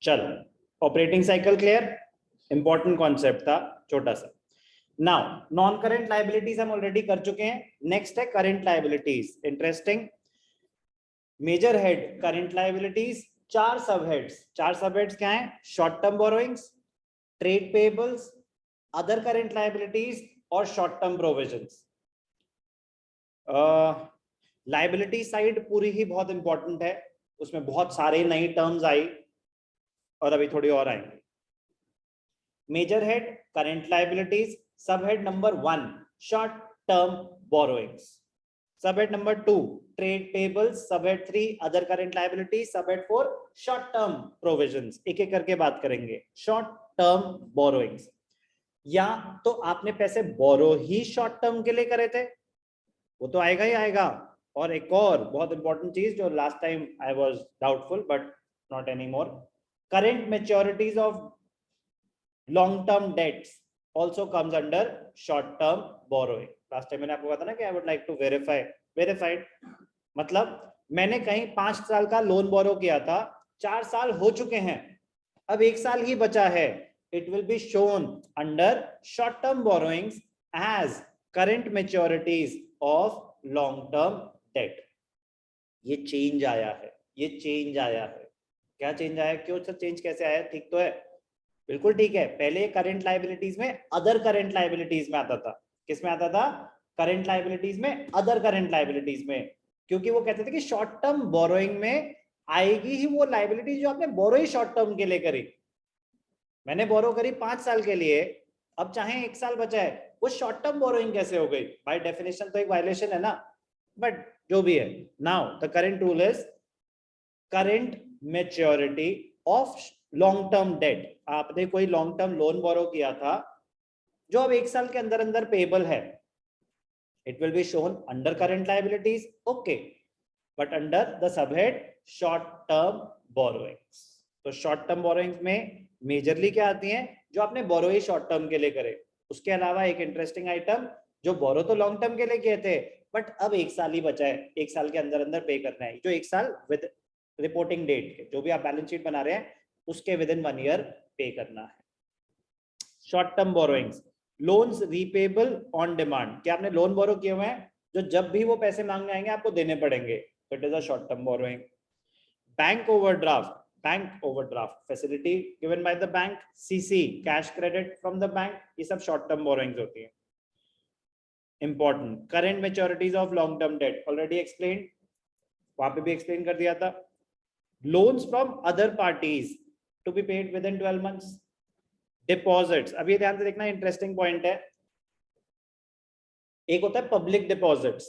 चलो, operating cycle clear, important concept था छोटा सा। नाउ नॉन करंट लाइबिलिटीज हम ऑलरेडी कर चुके हैं, नेक्स्ट है current liabilities. Interesting, major head current liabilities, चार सब हेड्स क्या हैं? Short term borrowings, trade payables, other current liabilities और short term provisions. Liability side पूरी ही बहुत इंपॉर्टेंट है, उसमें बहुत सारे नई टर्म्स आई और अभी थोड़ी और आएंगे। मेजर हेड करंट लाइबिलिटीज, सब head number 1 short term borrowings, सब हेड नंबर 2 ट्रेड पेबल्स, सब हेड 3 अदर करंट लाइबिलिटीज, सब हेड 4 शॉर्ट टर्म प्रोविजंस। एक एक करके बात करेंगे। शॉर्ट टर्म बोरोइंग्स, या तो आपने पैसे बोरो ही शॉर्ट टर्म के लिए करे थे, वो तो आएगा ही आएगा। और एक और बहुत इंपॉर्टेंट चीज जो last time I was doubtful but not any more, current maturities of long term debts also comes under short term borrowing. Last time मैंने आपको कहा था ना कि I would like to verified, मतलब मैंने कहीं 5 साल का लोन बोरो किया था, 4 साल हो चुके हैं, अब 1 साल ही बचा है, it will be shown under short term borrowings as current maturities of long term debt. ये चेंज आया है, क्या चेंज आया? क्यों सर चेंज कैसे आया? ठीक तो है, बिल्कुल ठीक है। पहले करंट लाइबिलिटीज में अदर करंट लाइबिलिटीज में आता था। किस में आता था? करंट लाइबिलिटीज में, अदर करंट लाइबिलिटीज में, क्योंकि वो कहते थे कि शॉर्ट टर्म बोरोइंग में आएगी ही वो लाइबिलिटी जो आपने बोरो ही शॉर्ट टर्म के लिए करी। मैंने बोरो करी 5 साल के लिए, अब चाहे 1 साल बचा है, वो शॉर्ट टर्म बोरोइंग कैसे हो गई? बाय डेफिनेशन तो एक वायलेशन है ना, बट जो भी है। Now the current rule is current maturity of long term date. आपने कोई लॉन्ग टर्म लोन बोरो किया था जो अब 1 साल के अंदर अंदर पेबल है, it will be shown under current liabilities, okay, but under the subhead short term borrowings. तो शॉर्ट टर्म बोरोइंग्स में मेजरली क्या आती हैं? जो आपने बोरो ही शॉर्ट टर्म के लिए करे। उसके अलावा एक इंटरेस्टिंग आइटम, जो बोरो तो लॉन्ग टर्म के लिए किए थे बट अब 1 साल ही बचा है, 1 साल के अंदर अंदर पे करना है, जो 1 साल विद रिपोर्टिंग डेट के, जो भी आप बैलेंस शीट बना रहे हैं उसके विद इन 1 ईयर पे करना है। Short term borrowings, loans repayable on demand, क्या आपने लोन बोरो किए हुए हैं जो जब भी वो पैसे मांगने आएंगे आपको देने पड़ेंगे, तो it is a short term borrowing. Bank overdraft facility given by the bank, CC cash credit from the bank, ये सब शॉर्ट टर्म बोरोइंग्स होती है। Important, current maturities of long term debt, already explain, वहां पे भी explain कर दिया था। Loans from other parties to be paid within 12 months। Deposits, अभी ध्यान से देखना, इंटरेस्टिंग पॉइंट है। एक होता है पब्लिक डिपॉजिट्स,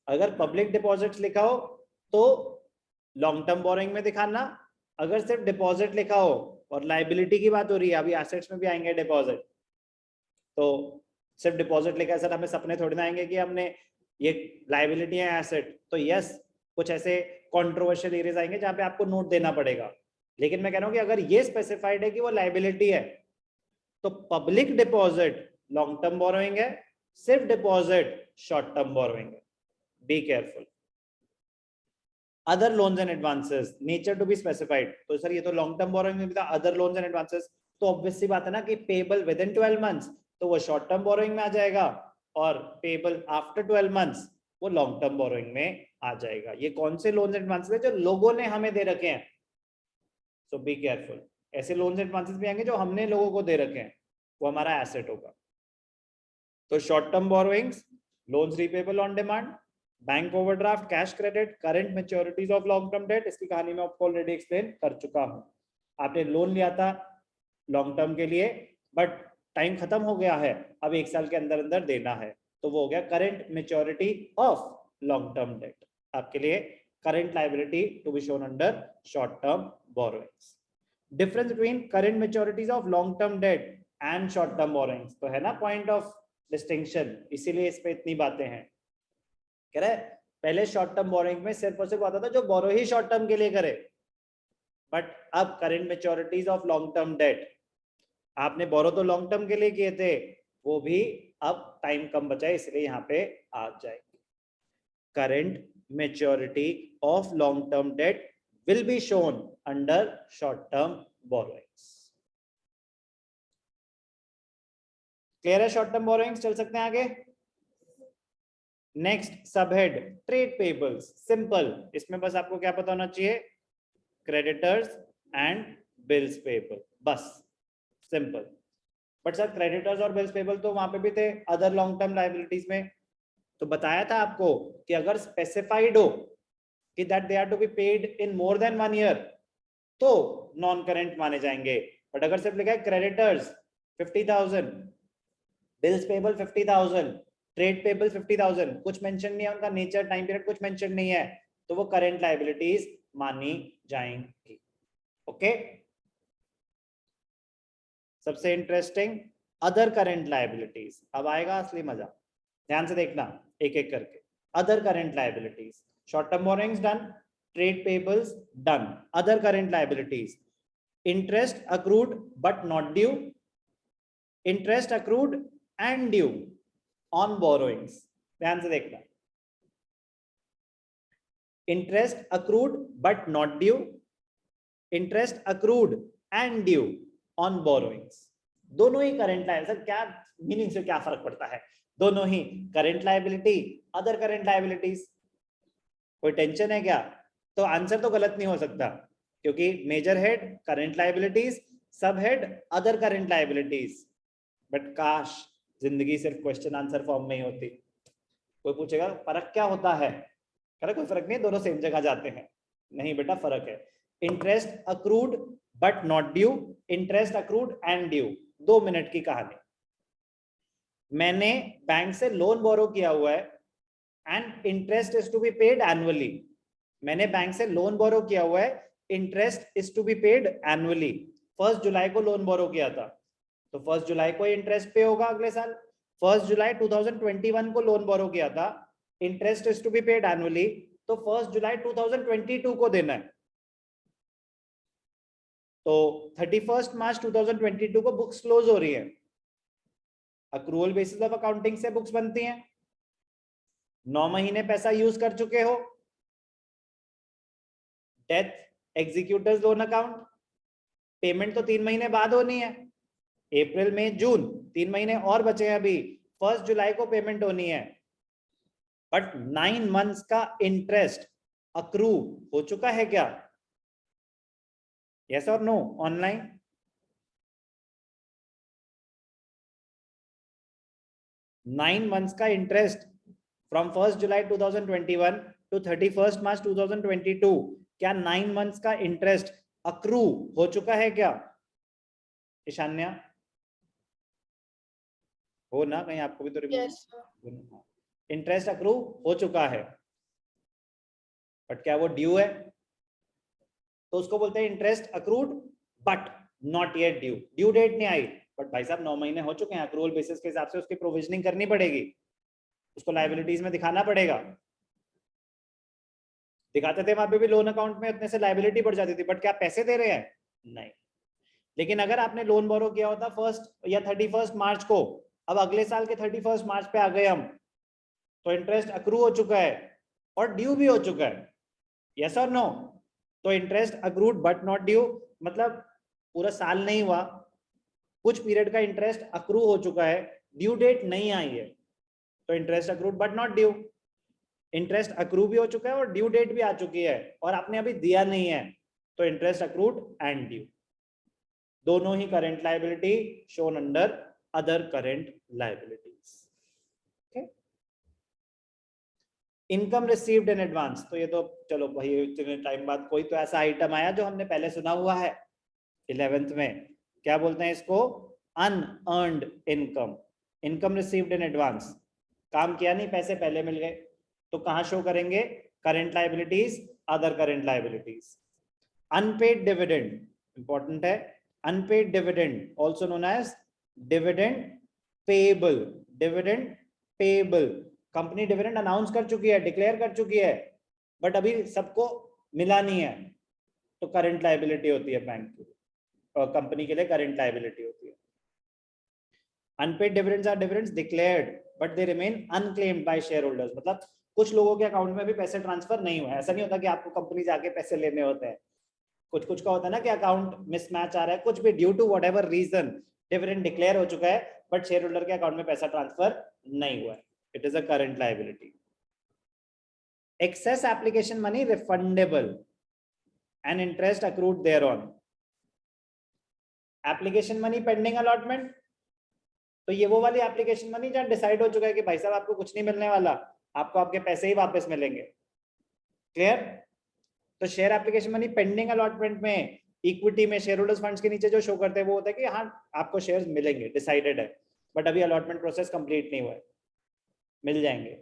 अगर पब्लिक डिपॉजिट्स लिखा हो तो लॉन्ग टर्म बोरोइंग में दिखाना, अगर सिर्फ डिपॉजिट लिखा हो और लाइबिलिटी की बात हो रही है, अभी एसेट्स में भी आएंगे डिपॉजिट, तो सिर्फ डिपॉजिट लिखा है सर, हमें सपने थोड़ी ना आएंगे कि हमने ये लाइबिलिटी है एसेट, तो यस कुछ ऐसे कंट्रोवर्शियल एरियाज आएंगे जहां पे आपको नोट देना पड़ेगा। लेकिन मैं कह रहा हूं कि अगर ये स्पेसिफाइड है कि वो लाइबिलिटी है, तो public deposit long term borrowing है, सिर्फ डिपॉजिट शॉर्ट टर्म बोरोइंग है, be careful. Other loans and advances, nature to be specified, तो सर ये तो लॉन्ग टर्म बोरोइंग में भी था, अदर लोन्स एंड एडवांसेस, तो ऑब्वियस सी बात है ना कि पेबल विद इन 12 months तो वो शॉर्ट टर्म बोरोइंग में आ जाएगा, और पेबल आफ्टर 12 months वो लॉन्ग टर्म बोरोइंग में आ जाएगा। ये कौन से लोन्स एंड एडवांसेस है? जो लोगों ने हमें दे रखे हैं, सो बी केयरफुल। ऐसे लोन्स एंड एडवांसेस भी आएंगे जो हमने लोगों को दे रखे हैं, वो हमारा एसेट होगा। तो short term borrowings, loans repayable on demand, bank overdraft, cash credit, current maturities of long term date, इसकी कहानी मैं आपको ऑलरेडी एक्सप्लेन कर चुका हूं। आपने लोन लिया था लॉन्ग टर्म के लिए बट टाइम खत्म हो गया है, अब 1 साल के अंदर अंदर देना है, तो वो हो गया current maturity of long term debt, आपके लिए current liability to be shown under short term borrowings. Difference between current maturities of long term debt and short term borrowings, तो है ना पॉइंट ऑफ डिस्टिंक्शन, इसीलिए इस पे इतनी बातें हैं। कह रहे पहले शॉर्ट टर्म बोरोइंग में सिर्फ और सिर्फ आता था जो बोरो ही शॉर्ट टर्म के लिए करे, बट अब current maturities of long term date, आपने बोरो तो लॉन्ग टर्म के लिए किए थे, वो भी अब टाइम कम बचा है इसलिए यहाँ पे आ जाएगी। Current maturity of long term debt will be shown under short term borrowings. Clear है? Short term borrowings. चल सकते हैं आगे। Next subhead trade payables. Simple, इसमें बस आपको क्या पता होना चाहिए? क्रेडिटर्स एंड बिल्स पेबल, बस सिंपल। बट सर क्रेडिटर्स और बिल्स पेबल तो वहां पे भी थे अदर लॉन्ग टर्म लायबिलिटीज में। तो बताया था आपको कि अगर स्पेसिफाइड हो कि that they are to be paid in more than 1 year तो नॉन करेंट माने जाएंगे। बट अगर सिर्फ लिखा है creditors 50,000, bills payable 50,000, trade payable 50,000, कुछ मेंशन नहीं है उनका नेचर, टाइम पीरियड कुछ मेंशन नहीं है, तो वो करेंट लायबिलिटीज मानी जाएंगी। ओके। सबसे इंटरेस्टिंग अदर करेंट लायबिलिटीज। अब आएगा असली मजा, ध्यान से देखना एक एक करके। Other current liabilities, short term borrowings done, trade payables done, other current liabilities, interest accrued but not due, interest accrued and due on borrowings. ध्यान से देखना, interest accrued but not due, interest accrued and due on borrowings. दोनों ही current liability. क्या meaning से क्या फर्क पड़ता है? दोनों ही current liability, other current liabilities. कोई टेंशन है क्या? तो आंसर तो गलत नहीं हो सकता, क्योंकि मेजर हेड करंट लायबिलिटीज, सब head other current liabilities. But काश जिंदगी सिर्फ क्वेश्चन आंसर फॉर्म में ही होती। कोई पूछेगा फर्क क्या होता है? अरे कोई फर्क नहीं, दोनों सेम जगह जाते हैं। नहीं बेटा, फर्क है। Interest accrued but not due, interest accrued and due. 2 minute की कहानी। मैंने बैंक से लोन बोरो किया हुआ है and interest is to be paid annually. मैंने बैंक से लोन बोरो किया हुआ है, interest is to be paid annually. 1 जुलाई को लोन बोरो किया था, तो 1 जुलाई को इंटरेस्ट पे होगा अगले साल। 1 जुलाई 2021 को लोन बोरो किया था, interest is to be paid annually, तो 1 जुलाई 2022 को देना है। तो 31 मार्च 2022 को बुक्स क्लोज हो रही है। अक्रूवल बेसिस ऑफ अकाउंटिंग से बुक्स बनती हैं। 9 महीने पैसा यूज कर चुके हो, death executors loan account, payment तो 3 महीने बाद होनी है। अप्रैल मई जून 3 महीने और बचे हैं अभी। 1 जुलाई को पेमेंट होनी है, बट 9 मंथ्स का इंटरेस्ट अक्रू हो चुका है क्या? यस और नो? ऑनलाइन। नाइन मंथ्स का इंटरेस्ट फ्रॉम 1 जुलाई 2021 टू 31 मार्च 2022, क्या 9 मंथ्स का इंटरेस्ट अक्रू हो चुका है क्या? ईशान्या हो ना? कहीं आपको भी तो रिपोर्ट। इंटरेस्ट अक्रू हो चुका है, बट क्या वो ड्यू है? तो उसको बोलते हैं interest accrued but not yet due. Due date नहीं आई, बट भाई साहब 9 महीने हो चुके हैं, अक्रूवल बेसिस के हिसाब से उसकी प्रोविजनिंग करनी पड़ेगी, उसको लायबिलिटीज में दिखाना पड़ेगा। दिखाते थे वहां पे भी लोन अकाउंट में, उतने से लायबिलिटी बढ़ जाती थी, बट क्या पैसे दे रहे हैं? नहीं। लेकिन अगर आपने लोन बोरो किया होता 1 या 31 मार्च को, अब अगले साल के 31 मार्च पे आ गए हम, तो इंटरेस्ट अक्रू हो चुका है और ड्यू भी हो चुका है। यस और नो? तो interest accrued but not due मतलब पूरा साल नहीं हुआ, कुछ पीरियड का इंटरेस्ट अक्रू हो चुका है, ड्यू डेट नहीं आई है, तो interest accrued but not due. Interest accrue भी हो चुका है और ड्यू डेट भी आ चुकी है और आपने अभी दिया नहीं है, तो इंटरेस्ट अक्रूड एंड ड्यू। दोनों ही current liability shown under other current liabilities. Income received in advance, तो ये तो चलो भाई इतने टाइम बाद कोई तो ऐसा आइटम आया जो हमने पहले सुना हुआ है 11th में। क्या बोलते हैं इसको? Unearned income. Income received in advance, काम किया नहीं, पैसे पहले मिल गए, तो कहां शो करेंगे? Current liabilities, other current liabilities. Unpaid dividend important है। Unpaid dividend also known as dividend payable. Dividend payable, company dividend announce कर चुकी है, डिक्लेयर कर चुकी है, बट अभी सबको मिला नहीं है, तो करंट लायबिलिटी होती है बैंक की, और कंपनी के लिए करंट लायबिलिटी होती है। Unpaid dividends are dividends declared but they remain unclaimed by shareholders. मतलब कुछ लोगों के अकाउंट में भी पैसे ट्रांसफर नहीं हुए। ऐसा नहीं होता कि आपको कंपनी जाके पैसे लेने होते हैं, कुछ कुछ का होता है ना कि अकाउंट मिसमैच आ रहा है, कुछ भी due to whatever reason dividend declare हो चुका है बट शेयर होल्डर के अकाउंट में पैसा ट्रांसफर नहीं हुआ है, it is a current liability. Excess application money refundable and interest accrued thereon. Application money pending allotment, तो ये वो वाली एप्लीकेशन मनी जहां डिसाइड हो चुका है कि भाई साहब आपको कुछ नहीं मिलने वाला, आपको आपके पैसे ही वापस मिलेंगे. क्लियर? तो share application money pending allotment में इक्विटी में शेयर होल्डर्स फंड्स के नीचे जो शो करते हैं वो होता है कि हाँ आपको शेयर्स मिलेंगे, डिसाइडेड है, बट अभी अलॉटमेंट प्रोसेस कंप्लीट नहीं हुआ है, मिल जाएंगे.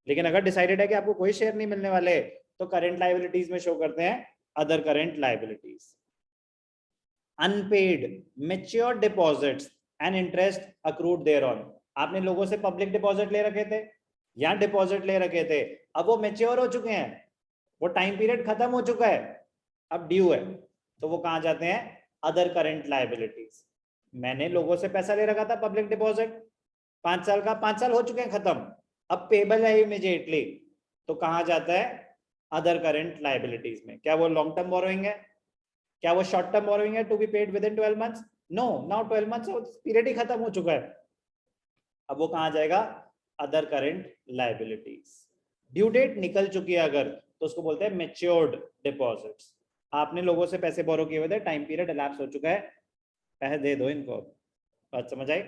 लेकिन अगर डिसाइडेड है कि आपको कोई शेयर नहीं मिलने वाले तो करंट लायबिलिटीज में शो करते हैं other current liabilities. Unpaid matured deposits and interest accrued thereon. आपने लोगों से पब्लिक डिपॉजिट ले रखे थे या डिपॉजिट ले रखे थे, अब वो मैच्योर हो चुके हैं, वो टाइम पीरियड खत्म हो चुका है, अब ड्यू है, तो वो कहां जाते हैं? Other current liabilities. मैंने लोगों से पैसा ले रखा था पब्लिक डिपॉजिट 5 साल का, 5 साल हो चुके हैं खत्म, अब पेबल है इमीडिएटली, तो कहां जाता है? अदर करंट लायबिलिटीज में. क्या वो लॉन्ग टर्म बोरोइंग है? क्या वो शॉर्ट टर्म बोरोइंग है to be paid within 12 months? No, now 12 months period ही खत्म हो चुका है, अब वो कहां जाएगा? Other current liabilities. Due date निकल चुकी है अगर, तो उसको बोलते हैं मैच्योर्ड डिपॉजिट्स. आपने लोगों से पैसे बोरो किए हुए थे, टाइम पीरियड elapse हो चुका है, पैसे दे दो इनको. बात समझ आई?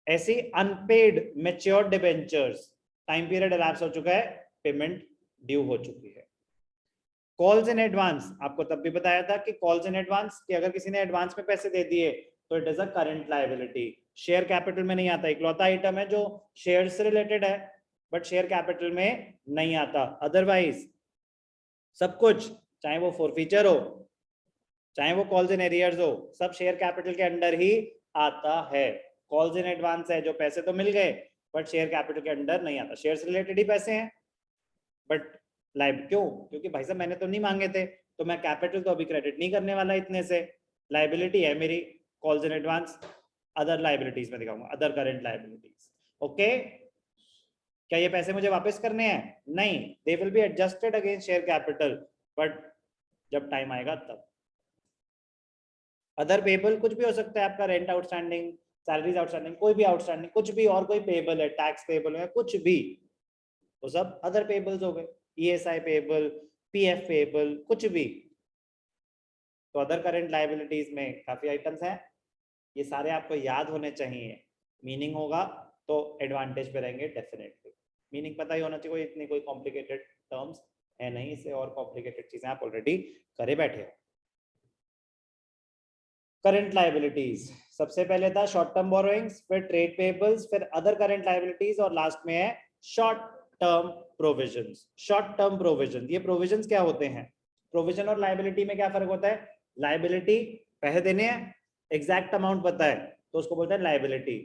ऐसी unpaid matured debentures, time period elapse हो चुका है, पेमेंट ड्यू हो चुकी है. कॉल्स इन एडवांस, आपको तब भी बताया था कि कॉल्स इन एडवांस, कि अगर किसी ने एडवांस में पैसे दे दिए तो it is a current liability. Share capital में नहीं आता, इकलौता आइटम है जो शेयर से रिलेटेड है बट शेयर कैपिटल में नहीं आता. अदरवाइज सब कुछ, चाहे वो फॉरफीचर हो, चाहे वो कॉल्स इन एरियर्स हो, सब शेयर कैपिटल के अंडर ही आता है. कॉल्स इन एडवांस है जो पैसे तो मिल गए बट शेयर कैपिटल के अंडर नहीं आता, शेयर से रिलेटेड ही पैसे हैं बट लाइब क्यों? क्योंकि भाई साहब मैंने तो नहीं मांगे थे, तो मैं कैपिटल तो अभी क्रेडिट नहीं करने वाला इतने से, लाइबिलिटी है मेरी. Calls in advance other liabilities में दिखाऊंगा, अदर करंट लाइबिलिटीज. ओके, क्या ये पैसे मुझे वापस करने हैं? नहीं, they will be adjusted against share capital, but जब टाइम आएगा तब. अदर पेबल कुछ भी हो सकता है आपका, रेंट आउटस्टैंडिंग, सैलरीज आउटस्टैंडिंग, कोई भी आउटस्टैंडिंग, कुछ भी, और कोई पेबल है, टैक्स पेबल है, कुछ भी, वो सब अदर पेबल्स हो गए. ESI पेबल, PF पेबल, कुछ भी. तो अदर करंट लायबिलिटीज में काफी आइटम्स हैं, ये सारे आपको याद होने चाहिए. मीनिंग होगा तो एडवांटेज पे रहेंगे डेफिनेटली. मीनिंग पता ही होना चाहिए, कोई इतनी कोई कॉम्प्लिकेटेड टर्म्स है नहीं, इससे और कॉम्प्लिकेटेड चीजें आप ऑलरेडी करे बैठे हो. करंट लायबिलिटीज, सबसे पहले था शॉर्ट टर्म बोरोइंग्स, फिर ट्रेड पेबल्स, फिर अदर करंट लायबिलिटीज और लास्ट में है short term provisions. Short term provision, ये प्रोविजंस क्या होते हैं? प्रोविजन और लायबिलिटी में क्या फर्क होता है? लायबिलिटी पैसे देने हैं, एग्जैक्ट अमाउंट पता है तो उसको बोलते हैं लायबिलिटी.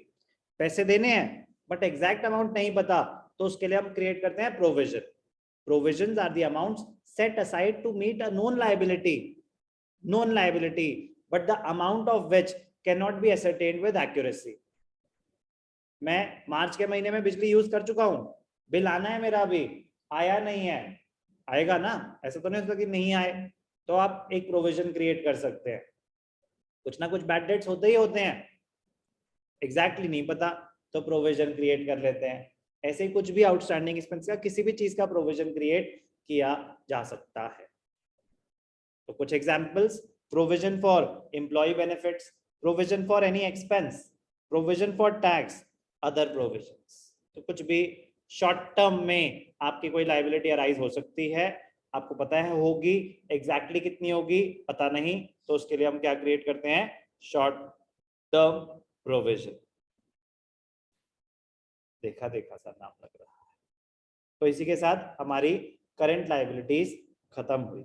पैसे देने हैं बट एग्जैक्ट अमाउंट नहीं पता तो उसके लिए हम क्रिएट करते हैं provision. Provisions are the amounts set aside to meet a known liability but the amount of which cannot be ascertained with accuracy. मैं मार्च के महीने में बिजली यूज कर चुका हूं, बिल आना है मेरा, अभी आया नहीं है, आएगा ना, ऐसा तो नहीं होता कि नहीं आए, तो आप एक प्रोविजन क्रिएट कर सकते हैं. कुछ ना कुछ बैड डेट्स होते ही होते हैं, एग्जैक्टली नहीं पता तो प्रोविजन क्रिएट कर लेते हैं. ऐसे ही कुछ भी आउटस्टैंडिंग एक्सपेंस का, किसी भी चीज का प्रोविजन क्रिएट किया जा सकता है. तो कुछ examples: provision for employee benefits, provision for any expense, provision for tax, other provisions. तो कुछ भी शॉर्ट टर्म में आपकी कोई लायबिलिटी अराइज हो सकती है, आपको पता है होगी, एग्जैक्टली कितनी होगी पता नहीं, तो उसके लिए हम क्या क्रिएट करते हैं? Short term provision. देखा देखा सा नाम लग रहा है. तो इसी के साथ हमारी करंट लायबिलिटीज खत्म हुई.